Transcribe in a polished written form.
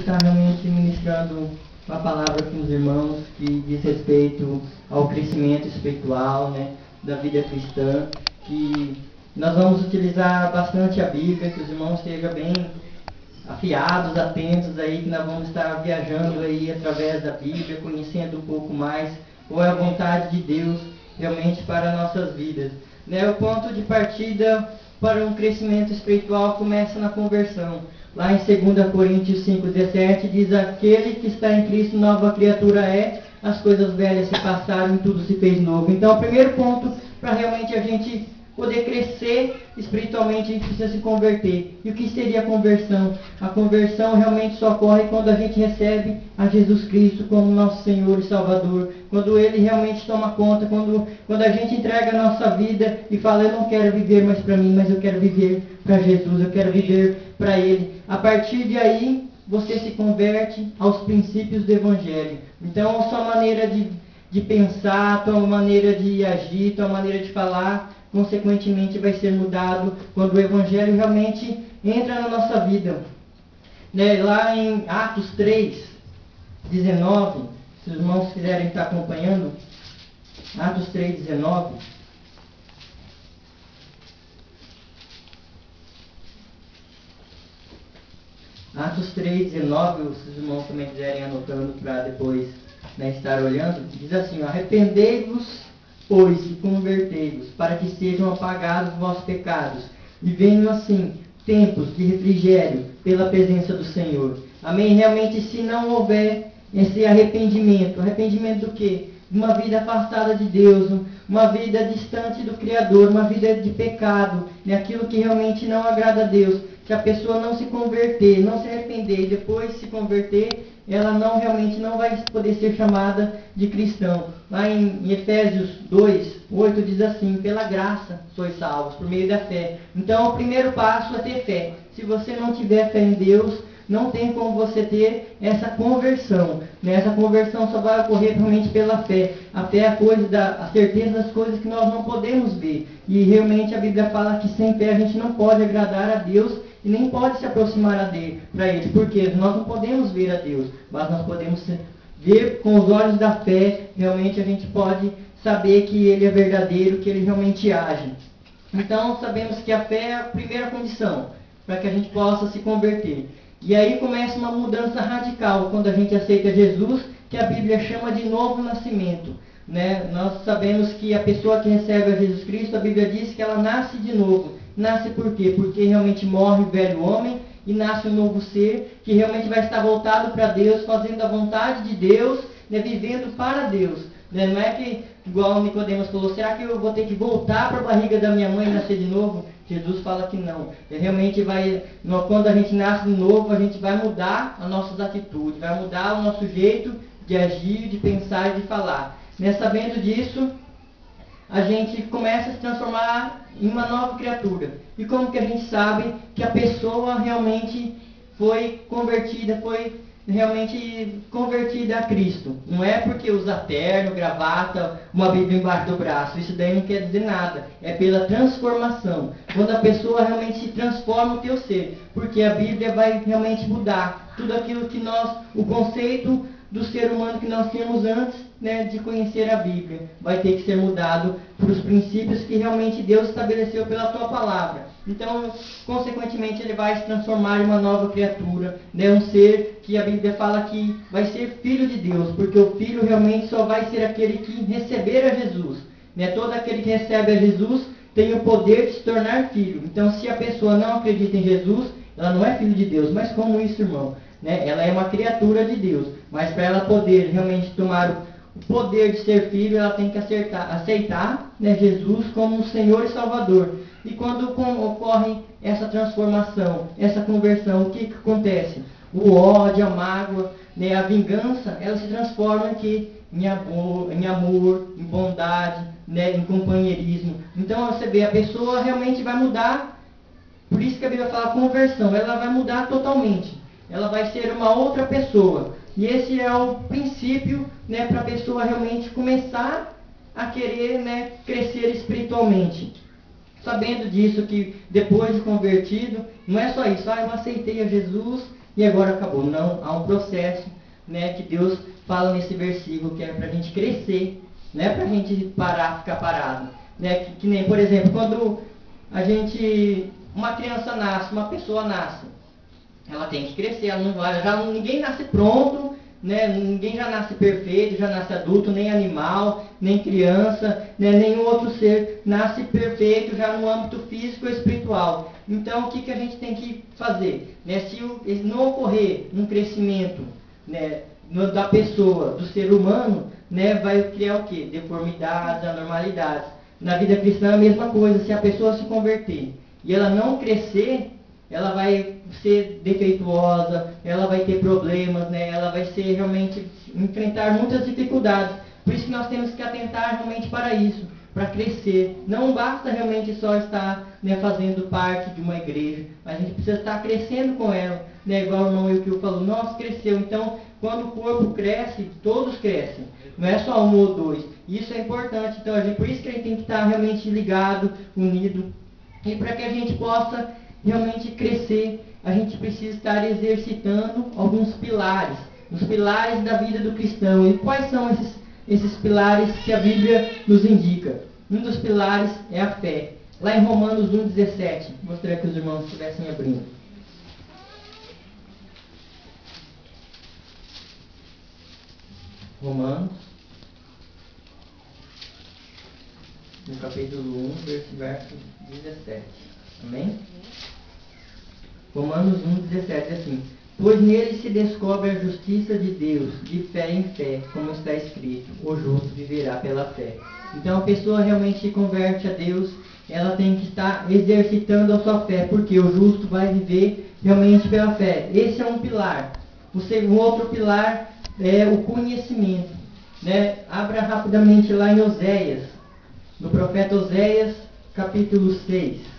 Está realmente ministrando uma palavra com os irmãos que diz respeito ao crescimento espiritual, né, da vida cristã, que nós vamos utilizar bastante a Bíblia, que os irmãos estejam bem afiados, atentos aí, que nós vamos estar viajando aí através da Bíblia, conhecendo um pouco mais qual é a vontade de Deus realmente para nossas vidas. Né, o ponto de partida para um crescimento espiritual começa na conversão. Lá em 2 Coríntios 5,17 diz: aquele que está em Cristo, nova criatura é, as coisas velhas se passaram e tudo se fez novo. Então, o primeiro ponto para realmente a gente poder crescer espiritualmente, a gente precisa se converter. E o que seria a conversão? A conversão realmente só ocorre quando a gente recebe a Jesus Cristo como nosso Senhor e Salvador. Quando Ele realmente toma conta, quando a gente entrega a nossa vida e fala: eu não quero viver mais para mim, mas eu quero viver para Jesus, eu quero viver para Ele. A partir de aí, você se converte aos princípios do Evangelho. Então, a sua maneira de pensar, a tua maneira de agir, a tua maneira de falar, consequentemente vai ser mudado quando o Evangelho realmente entra na nossa vida. Né? Lá em Atos 3:19, se os irmãos quiserem estar acompanhando, Atos 3:19. Atos 3:19, se os irmãos também quiserem anotando para depois, né, estar olhando, diz assim: arrependei-vos, pois, e convertei-vos, para que sejam apagados os vossos pecados, e venham assim tempos de refrigério pela presença do Senhor. Amém? Realmente, se não houver esse arrependimento do quê? Uma vida afastada de Deus, uma vida distante do Criador, uma vida de pecado, né? Aquilo que realmente não agrada a Deus. Se a pessoa não se converter, não se arrepender e depois se converter, ela realmente não vai poder ser chamada de cristão. Lá em Efésios 2:8 diz assim: pela graça sois salvos, por meio da fé. Então, o primeiro passo é ter fé. Se você não tiver fé em Deus, não tem como você ter essa conversão. Né? Essa conversão só vai ocorrer realmente pela fé. A fé é a certeza das coisas que nós não podemos ver. E realmente a Bíblia fala que sem fé a gente não pode agradar a Deus e nem pode se aproximar para Ele. Porque nós não podemos ver a Deus, mas nós podemos ver com os olhos da fé. Realmente a gente pode saber que Ele é verdadeiro, que Ele realmente age. Então sabemos que a fé é a primeira condição para que a gente possa se converter. E aí começa uma mudança radical quando a gente aceita Jesus, que a Bíblia chama de novo nascimento. Né? Nós sabemos que a pessoa que recebe a Jesus Cristo, a Bíblia diz que ela nasce de novo. Nasce por quê? Porque realmente morre o velho homem e nasce um novo ser que realmente vai estar voltado para Deus, fazendo a vontade de Deus, né? Vivendo para Deus. Né? Não é que, igual o Nicodemos falou, será que eu vou ter que voltar para a barriga da minha mãe e nascer de novo? Jesus fala que não. Realmente quando a gente nasce de novo, a gente vai mudar as nossas atitudes, vai mudar o nosso jeito de agir, de pensar e de falar. Né? Sabendo disso, a gente começa a se transformar em uma nova criatura. E como que a gente sabe que a pessoa realmente foi realmente convertida a Cristo? Não é porque usa terno, gravata, uma Bíblia embaixo do braço. Isso daí não quer dizer nada. É pela transformação. Quando a pessoa realmente se transforma no teu ser. Porque a Bíblia vai realmente mudar tudo aquilo que o conceito do ser humano que nós tínhamos antes, né, de conhecer a Bíblia. Vai ter que ser mudado para os princípios que realmente Deus estabeleceu pela tua palavra. Então, consequentemente, ele vai se transformar em uma nova criatura, né, um ser que a Bíblia fala que vai ser filho de Deus, porque o filho realmente só vai ser aquele que receber a Jesus. Né? Todo aquele que recebe a Jesus tem o poder de se tornar filho. Então, se a pessoa não acredita em Jesus, ela não é filho de Deus. Mas como isso, irmão? Né? Ela é uma criatura de Deus, mas para ela poder realmente tomar o poder de ser filho, ela tem que aceitar, né, Jesus como o Senhor e Salvador. E quando ocorre essa transformação, essa conversão, o que acontece? O ódio, a mágoa, né, a vingança, ela se transforma em amor, em bondade, né, em companheirismo. Então você vê, a pessoa realmente vai mudar. Por isso que a Bíblia fala conversão, ela vai mudar totalmente. Ela vai ser uma outra pessoa. E esse é o princípio, né, para a pessoa realmente começar a querer, né, crescer espiritualmente. Sabendo disso, que depois de convertido, não é só isso, eu aceitei a Jesus e agora acabou. Não, há um processo, né, que Deus fala nesse versículo, que é para a gente crescer, não é para a gente parar, ficar parado. Né? Que nem, por exemplo, quando uma criança nasce, uma pessoa nasce, ela tem que crescer, ela não vai, ninguém nasce pronto, né? Ninguém já nasce perfeito, já nasce adulto, nem animal, nem criança, né? Nenhum outro ser nasce perfeito já no âmbito físico ou espiritual. Então, o que a gente tem que fazer? Né? Se não ocorrer um crescimento, né, da pessoa, do ser humano, né, vai criar o quê? Deformidades, anormalidades. Na vida cristã é a mesma coisa. Se a pessoa se converter e ela não crescer, ela vai ser defeituosa, ela vai ter problemas, né? Ela vai ser realmente enfrentar muitas dificuldades. Por isso que nós temos que atentar realmente para isso, para crescer. Não basta realmente só estar, né, fazendo parte de uma igreja, mas a gente precisa estar crescendo com ela, né? Igual o irmão Eukio falou, nossa, cresceu. Então, quando o corpo cresce, todos crescem. Não é só um ou dois. Isso é importante. Então, por isso que a gente tem que estar realmente ligado, unido. E para que a gente possa realmente crescer, a gente precisa estar exercitando alguns pilares. Os pilares da vida do cristão. E quais são esses pilares que a Bíblia nos indica? Um dos pilares é a fé. Lá em Romanos 1,17. Gostaria que os irmãos estivessem abrindo. Romanos, no capítulo 1, verso 17. Amém? Romanos 1,17 assim: pois nele se descobre a justiça de Deus, de fé em fé, como está escrito, o justo viverá pela fé. Então a pessoa realmente se converte a Deus, ela tem que estar exercitando a sua fé, porque o justo vai viver realmente pela fé. Esse é um pilar. O outro pilar é o conhecimento. Né? Abra rapidamente lá em Oséias, no profeta Oséias, capítulo 6.